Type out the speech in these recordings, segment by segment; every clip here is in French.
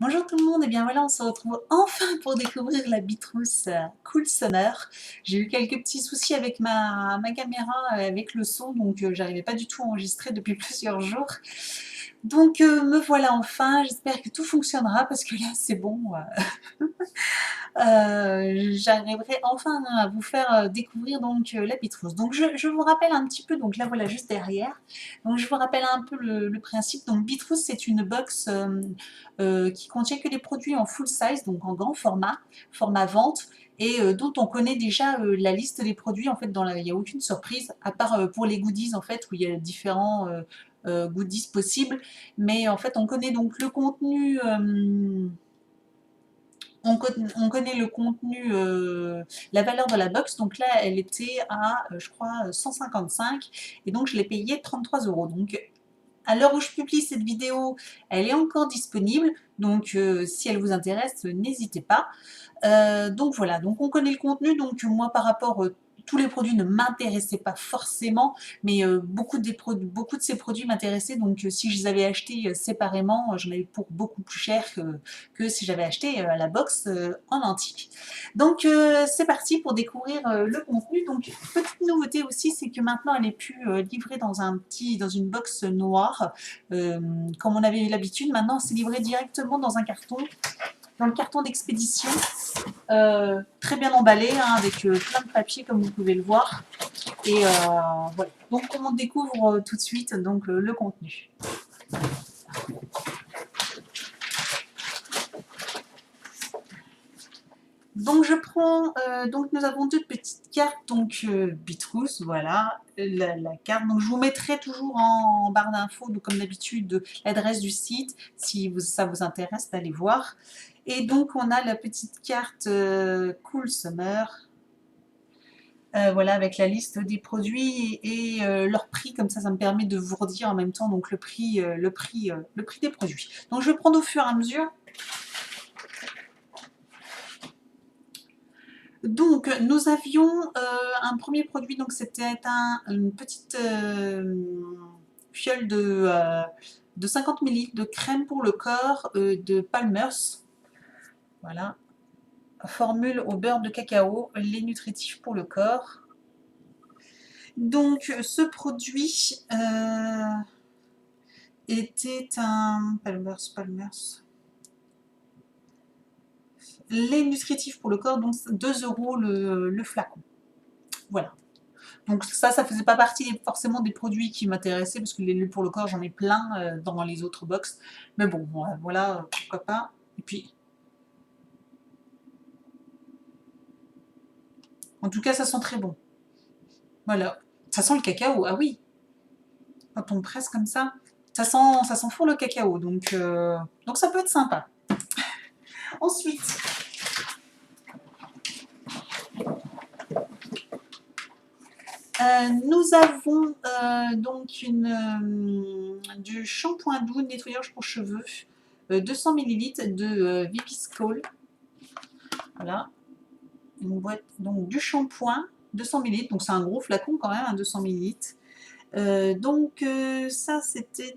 Bonjour tout le monde, et bien voilà, on se retrouve enfin pour découvrir la Bitrous Cool Summer. J'ai eu quelques petits soucis avec ma caméra, avec le son, donc j'arrivais pas du tout à enregistrer depuis plusieurs jours. Donc me voilà enfin, j'espère que tout fonctionnera parce que là c'est bon. J'arriverai enfin à vous faire découvrir donc la Bitrous. Donc je vous rappelle un petit peu, donc là voilà juste derrière. Donc je vous rappelle un peu le principe. Donc Bitrous c'est une box qui contient que des produits en full size, donc en grand format vente, et dont on connaît déjà la liste des produits. En fait, il n'y a aucune surprise, à part pour les goodies, en fait, où il y a différents goodies possibles. Mais en fait, on connaît donc le contenu. On connaît le contenu, la valeur de la box. Donc là, elle était à, je crois, 155. Et donc, je l'ai payée 33 euros. Donc, à l'heure où je publie cette vidéo, elle est encore disponible, donc si elle vous intéresse, n'hésitez pas. Donc voilà, donc on connaît le contenu, donc moi par rapport, tous les produits ne m'intéressaient pas forcément, mais beaucoup de ces produits m'intéressaient, donc si je les avais achetés séparément, j'en avais pour beaucoup plus cher que si j'avais acheté la box en entier. Donc c'est parti pour découvrir le contenu. Donc petite nouveauté aussi, c'est que maintenant elle est plus livrée dans une box noire, comme on avait eu l'habitude. Maintenant c'est livré directement dans un carton, dans le carton d'expédition, très bien emballé, hein, avec plein de papier comme vous pouvez le voir. Et voilà. Donc on découvre tout de suite donc le contenu. Donc je prends, donc nous avons deux petites cartes, donc Bitrous, voilà, la carte. Donc je vous mettrai toujours en barre d'infos, donc comme d'habitude, l'adresse du site, si ça vous intéresse d'aller voir. Et donc on a la petite carte Cool Summer, voilà, avec la liste des produits et leur prix, comme ça me permet de vous redire en même temps donc le prix des produits. Donc je vais prendre au fur et à mesure. Donc, nous avions un premier produit, donc c'était une petite fiole de 50 ml de crème pour le corps de Palmer's. Voilà. Formule au beurre de cacao, lait nutritif pour le corps. Donc, ce produit était un Palmer's. Lait nutritif pour le corps, donc 2 € le flacon. Voilà. Donc ça faisait pas partie forcément des produits qui m'intéressaient, parce que les laits pour le corps, j'en ai plein dans les autres box. Mais bon, voilà, pourquoi pas. Et puis, en tout cas, ça sent très bon. Voilà. Ça sent le cacao, ah oui. Quand on presse comme ça sent fort le cacao. Donc ça peut être sympa. Ensuite, nous avons donc du shampoing doux nettoyage pour cheveux, 200 ml de Viviscal. Voilà, une boîte donc du shampoing, 200 ml, donc c'est un gros flacon quand même, hein, 200 ml. Ça c'était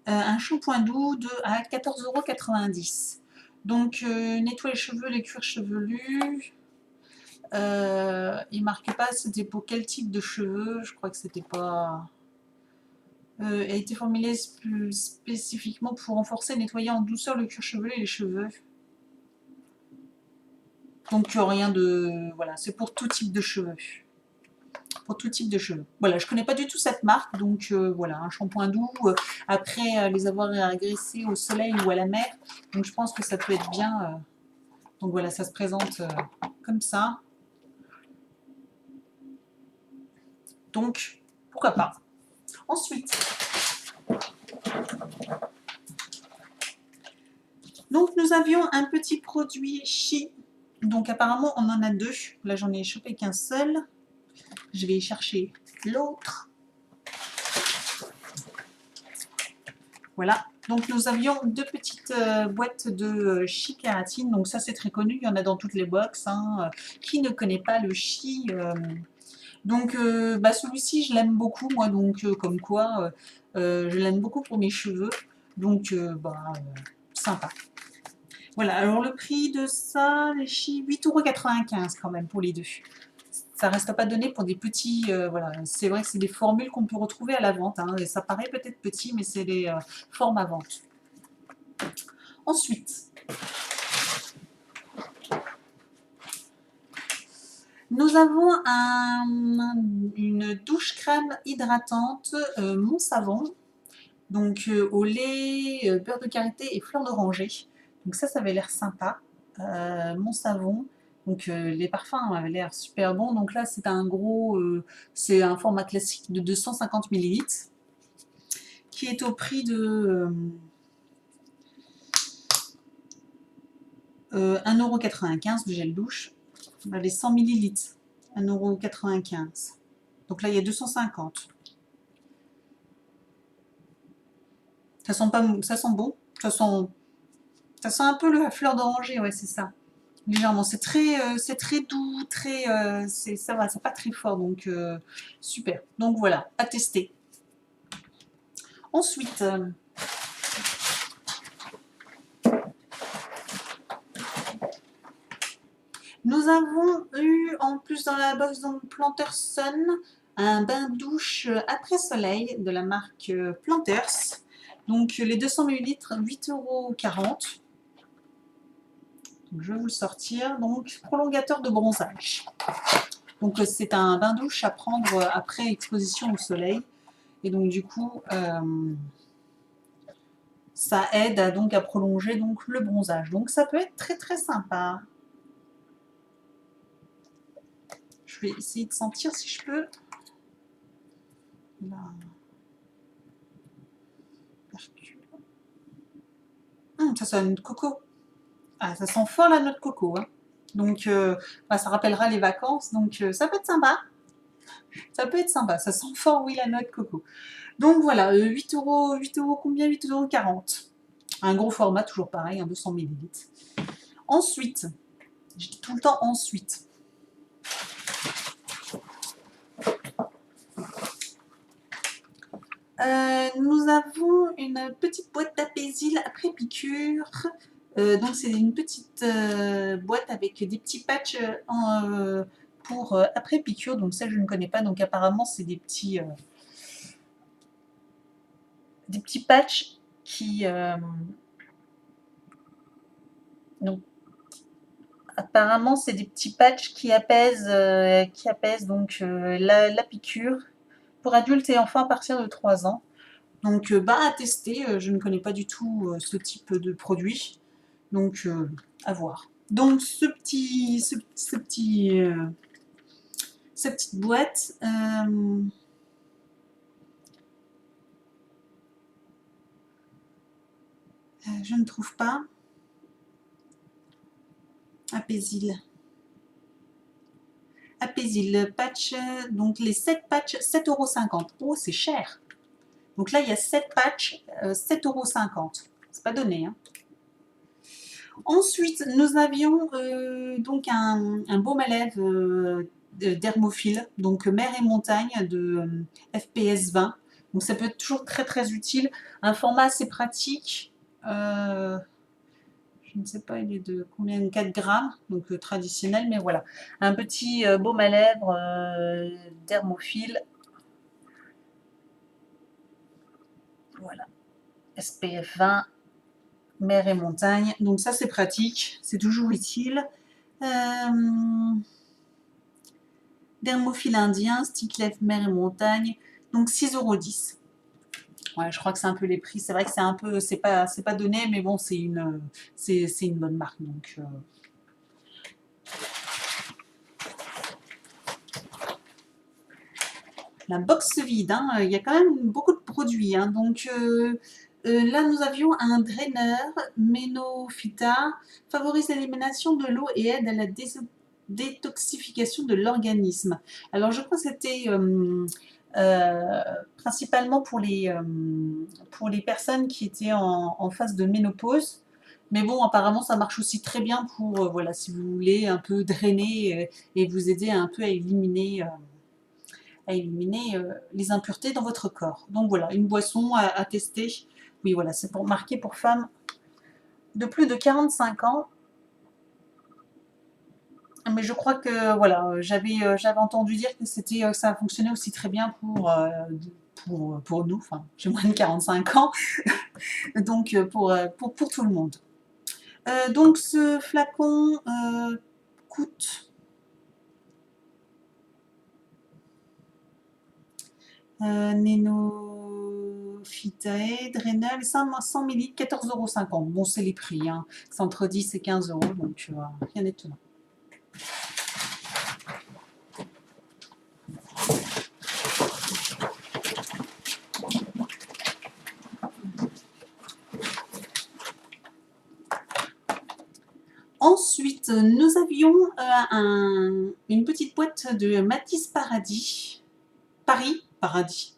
un shampoing doux à 14,90 €. Donc nettoie les cheveux, les cuirs chevelus. Il marque pas c'était pour quel type de cheveux, je crois que c'était pas. A été formulé spécifiquement pour renforcer et nettoyer en douceur le cuir chevelu et les cheveux. Donc rien de. Voilà, c'est pour tout type de cheveux. Pour tout type de cheveux. Voilà, je connais pas du tout cette marque, donc voilà, un shampoing doux après les avoir agressés au soleil ou à la mer. Donc je pense que ça peut être bien. Donc voilà, ça se présente comme ça. Donc pourquoi pas. Ensuite, donc nous avions un petit produit Chi. Donc apparemment on en a deux. Là j'en ai chopé qu'un seul. Je vais chercher l'autre. Voilà. Donc nous avions deux petites boîtes de Chi Kératine. Donc ça c'est très connu, il y en a dans toutes les box. Hein. Qui ne connaît pas le Chi Donc celui-ci je l'aime beaucoup moi, donc comme quoi Je l'aime beaucoup pour mes cheveux, donc sympa. Voilà, alors le prix de ça, les chiffres, 8,95 € quand même pour les deux. Ça reste pas donné pour des petits, voilà, c'est vrai que c'est des formules qu'on peut retrouver à la vente, hein, et ça paraît peut-être petit, mais c'est des formes à vente. Ensuite, nous avons une douche crème hydratante Mon Savon, donc au lait, beurre de karité et fleur d'oranger. Donc ça avait l'air sympa. Mon Savon. Donc les parfums avaient l'air super bons. Donc là c'est un format classique de 250 ml qui est au prix de 1,95 € du gel douche. Les 100 ml, 1,95 €. Donc là il y a 250. Ça sent pas, ça sent bon. Ça sent un peu la fleur d'oranger, ouais, c'est ça. Légèrement, c'est très doux, ça va, c'est pas très fort, donc super. Donc voilà, à tester. Ensuite, nous avons eu en plus dans la box de Planters Sun un bain douche après soleil de la marque Planters. Donc les 200 ml, 8,40 €. Je vais vous le sortir. Donc prolongateur de bronzage. Donc c'est un bain douche à prendre après exposition au soleil. Et donc du coup, ça aide à prolonger donc, le bronzage. Donc ça peut être très très sympa. Je vais essayer de sentir si je peux. Là. Ça sent la noix de coco. Ah, ça sent fort la noix de coco. Hein. Donc ça rappellera les vacances. Donc ça peut être sympa. Ça peut être sympa. Ça sent fort, oui, la noix de coco. Donc voilà, 8 € combien? 8,40 €. Un gros format, toujours pareil, 200 ml. Ensuite, je dis tout le temps ensuite. Nous avons une petite boîte d'Apaisil après piqûre. Donc c'est une petite boîte avec des petits patchs pour après piqûre. Donc ça je ne connais pas. Donc apparemment c'est des petits patchs qui donc apparemment c'est des petits patchs qui apaisent donc la piqûre pour adultes et enfants à partir de 3 ans. Donc à tester, je ne connais pas du tout ce type de produit. Donc à voir. Donc cette petite boîte, je ne trouve pas. Apaisil. Apaisil patch, donc les 7 patchs, 7,50 €. Oh, c'est cher. Donc là, il y a 7 patchs, 7,50 €. C'est pas donné. Hein. Ensuite, nous avions donc un baume à lèvres Dermophile, donc mer et montagne de FPS 20. Donc ça peut être toujours très très utile. Un format assez pratique. Je ne sais pas, il est de combien? 4 grammes, donc traditionnel, mais voilà. Un petit baume à lèvres Dermophile. Voilà. SPF 20, mer et montagne. Donc ça, c'est pratique, c'est toujours utile. Dermophile indien, stick lèvres mer et montagne. Donc 6,10 €. Ouais, je crois que c'est un peu les prix. C'est vrai que c'est un peu, c'est pas donné, mais bon, c'est une bonne marque. Donc la box vide, hein, il y a quand même beaucoup de produits. Hein, donc là, nous avions un draineur Menophyta, favorise l'élimination de l'eau et aide à la détoxification de l'organisme. Alors, je crois que c'était principalement pour les personnes qui étaient en phase de ménopause. Mais bon, apparemment, ça marche aussi très bien pour, voilà, si vous voulez un peu drainer et vous aider un peu à éliminer à éliminer les impuretés dans votre corps. Donc voilà, une boisson à tester. Oui, voilà, c'est pour marquer pour femmes de plus de 45 ans. Mais je crois que voilà, j'avais entendu dire que ça fonctionnait aussi très bien pour nous. Enfin, j'ai moins de 45 ans, donc pour tout le monde. Donc ce flacon coûte Nenofitae, Drenal, 100 ml, 14,50 €. Bon, c'est les prix, hein. C'est entre 10 et 15 €, donc rien d'étonnant. Ensuite, nous avions une petite boîte de Matisse Paradis. Paradis.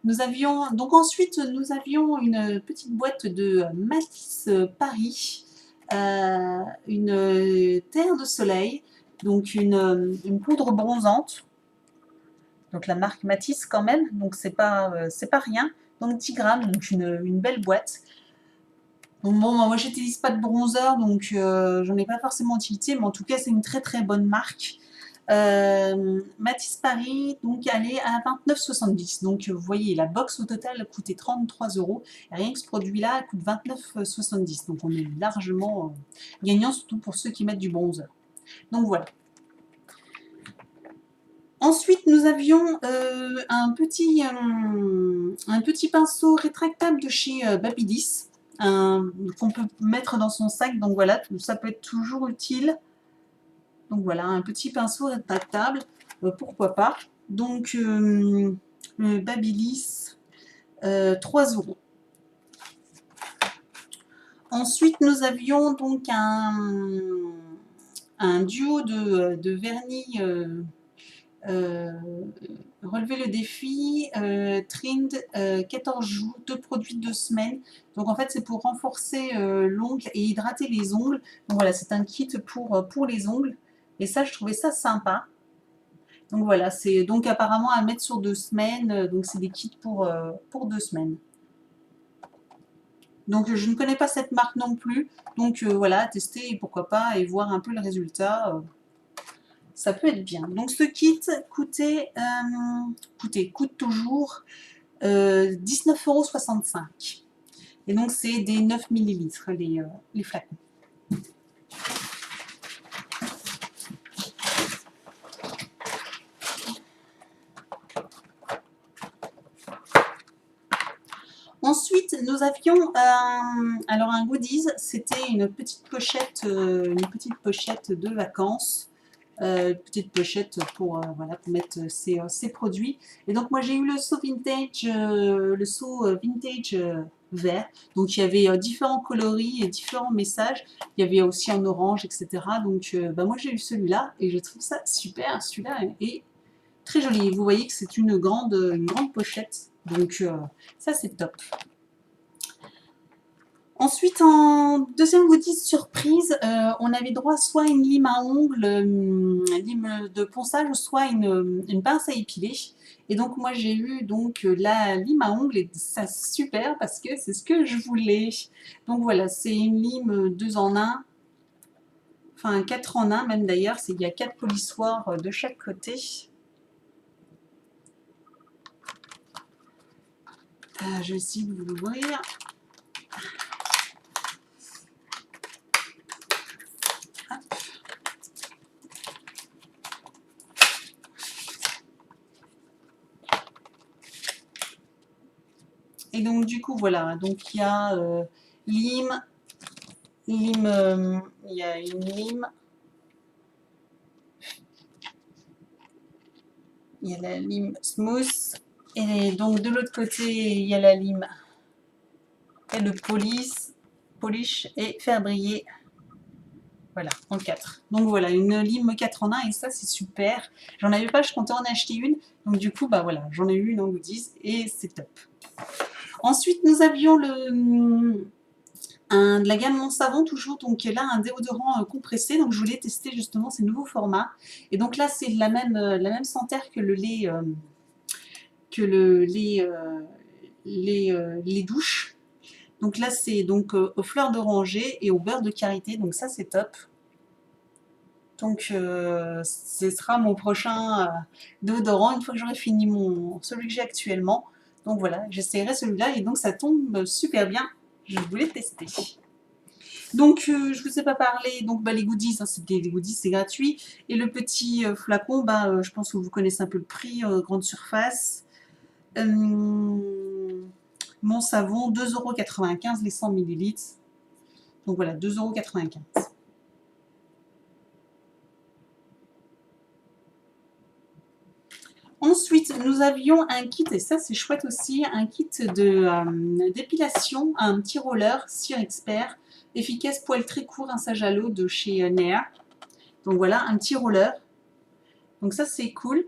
Nous avions une petite boîte de Matisse Paris, une terre de soleil, donc une poudre bronzante. Donc la marque Matisse quand même, donc c'est pas rien. Donc 10 grammes, donc une belle boîte. Donc bon, moi j'utilise pas de bronzer, donc j'en ai pas forcément utilité, mais en tout cas c'est une très très bonne marque. Matisse Paris, donc elle est à 29,70 €. Donc vous voyez, la box au total coûtait 33 €. Et rien que ce produit-là coûte 29,70 €. Donc on est largement gagnant, surtout pour ceux qui mettent du bronzer. Donc voilà. Ensuite, nous avions un petit pinceau rétractable de chez Babyliss, qu'on peut mettre dans son sac. Donc voilà, ça peut être toujours utile. Donc voilà, un petit pinceau rétractable, pourquoi pas. Donc Babyliss, 3 €. Ensuite, nous avions donc un duo de vernis relever le défi, Trind 14 jours, 2 produits 2 semaines. Donc en fait c'est pour renforcer l'ongle et hydrater les ongles. Donc voilà, c'est un kit pour les ongles. Et ça, je trouvais ça sympa. Donc voilà, c'est donc apparemment à mettre sur 2 semaines. Donc c'est des kits pour 2 semaines. Donc je ne connais pas cette marque non plus. Donc voilà, tester et pourquoi pas et voir un peu le résultat. Ça peut être bien. Donc ce kit coûte toujours 19,65 €. Et donc c'est des 9 ml les flacons. Ensuite, nous avions alors un goodies, c'était une petite pochette de vacances. Petite pochette pour mettre ses produits. Et donc moi j'ai eu le seau vintage, vert. Donc il y avait différents coloris et différents messages. Il y avait aussi en orange, etc. Donc moi j'ai eu celui-là et je trouve ça super. Celui-là est très joli. Vous voyez que c'est une grande pochette. Donc ça c'est top. Ensuite, en deuxième goodies surprise, on avait droit soit à une lime à ongles, lime de ponçage, soit une pince à épiler. Et donc moi j'ai eu donc la lime à ongles et ça super parce que c'est ce que je voulais. Donc voilà, c'est une lime 2 en 1, enfin 4 en 1 même d'ailleurs, il y a 4 polissoirs de chaque côté. Je vais essayer de vous l'ouvrir. Et donc du coup voilà, donc il y a il y a une lime, il y a la lime smooth, et donc de l'autre côté il y a la lime et le polish et faire briller. Voilà, en 4. Donc voilà, une lime 4 en 1 et ça c'est super. J'en avais pas, je comptais en acheter une. Donc du coup, bah voilà, j'en ai eu une en goodies et c'est top. Ensuite, nous avions de la gamme Mon Savon, toujours, donc là, un déodorant compressé. Donc je voulais tester justement ces nouveaux formats. Et donc là, c'est la même sentère que le lait que les douches. Donc là, c'est donc aux fleurs d'oranger et au beurre de karité, donc ça, c'est top. Donc, ce sera mon prochain déodorant une fois que j'aurai fini celui que j'ai actuellement. Donc voilà, j'essaierai celui-là et donc ça tombe super bien. Je voulais tester. Donc, je vous ai pas parlé, donc bah, les goodies, hein, les goodies, c'est gratuit. Et le petit flacon, bah, je pense que vous connaissez un peu le prix, grande surface. Mon savon, 2,95 € les 100 ml. Donc voilà, 2,95 €. Ensuite, nous avions un kit, et ça c'est chouette aussi, un kit d'épilation, un petit roller Cire Expert, efficace poil très court, rinçage à l'eau de chez Nea. Donc voilà, un petit roller. Donc ça c'est cool.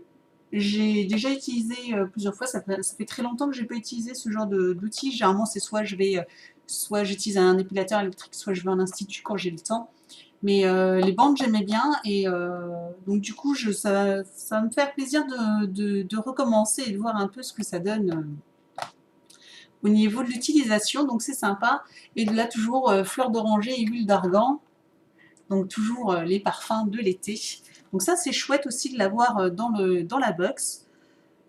J'ai déjà utilisé plusieurs fois, ça fait très longtemps que je n'ai pas utilisé ce genre d'outil. Généralement c'est soit j'utilise un épilateur électrique, soit je vais en institut quand j'ai le temps. Mais les bandes, j'aimais bien et donc du coup, ça va me faire plaisir de recommencer et de voir un peu ce que ça donne au niveau de l'utilisation. Donc c'est sympa. Et là, toujours fleurs d'oranger et huile d'argan. Donc toujours les parfums de l'été. Donc ça, c'est chouette aussi de l'avoir dans la box.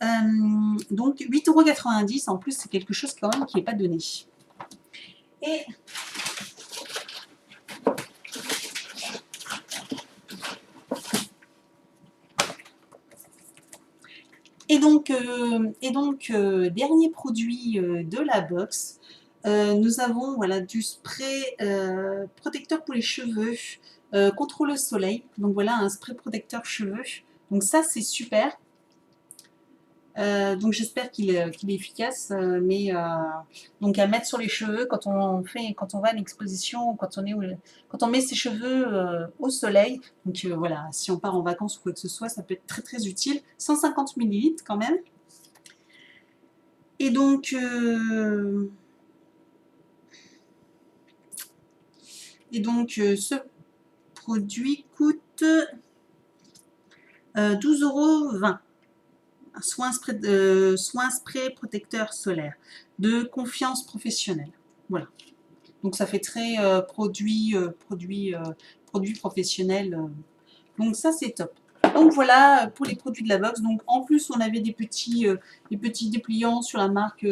Donc 8,90 €. En plus, c'est quelque chose quand même qui n'est pas donné. Et dernier produit de la box, nous avons voilà, du spray protecteur pour les cheveux contre le soleil. Donc voilà, un spray protecteur cheveux. Donc ça, c'est super. Donc j'espère qu'il est efficace, donc à mettre sur les cheveux quand on va à l'exposition, quand on met ses cheveux au soleil. Donc voilà, si on part en vacances ou quoi que ce soit, ça peut être très très utile. 150 ml quand même. Et donc ce produit coûte 12,20 €. Soin spray protecteur solaire de confiance professionnelle. Voilà. Donc ça fait très produit professionnel. Donc ça c'est top. Donc voilà pour les produits de la box. Donc en plus on avait des petits dépliants sur la marque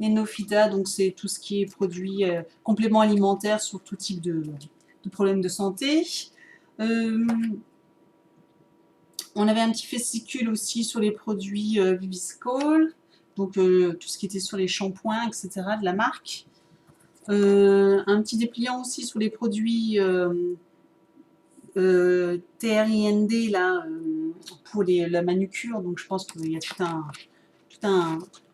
Nenofita. Donc c'est tout ce qui est produits compléments alimentaires sur tout type de problèmes de santé. On avait un petit fascicule aussi sur les produits Viviscal, donc tout ce qui était sur les shampoings, etc. de la marque. Un petit dépliant aussi sur les produits TRIND là, pour la manucure. Donc je pense qu'il y a tout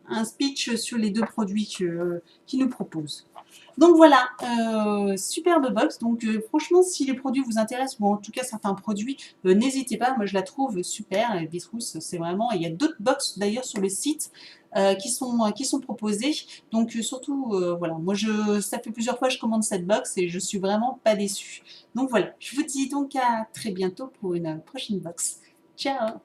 un speech sur les deux produits qu'ils nous proposent. Donc voilà, superbe box. Donc franchement, si les produits vous intéressent, ou en tout cas certains produits, n'hésitez pas. Moi, je la trouve super. Bitrous, c'est vraiment. Il y a d'autres box d'ailleurs sur le site qui sont proposées. Donc surtout, voilà. Moi, ça fait plusieurs fois que je commande cette box et je suis vraiment pas déçue. Donc voilà, je vous dis donc à très bientôt pour une prochaine box. Ciao!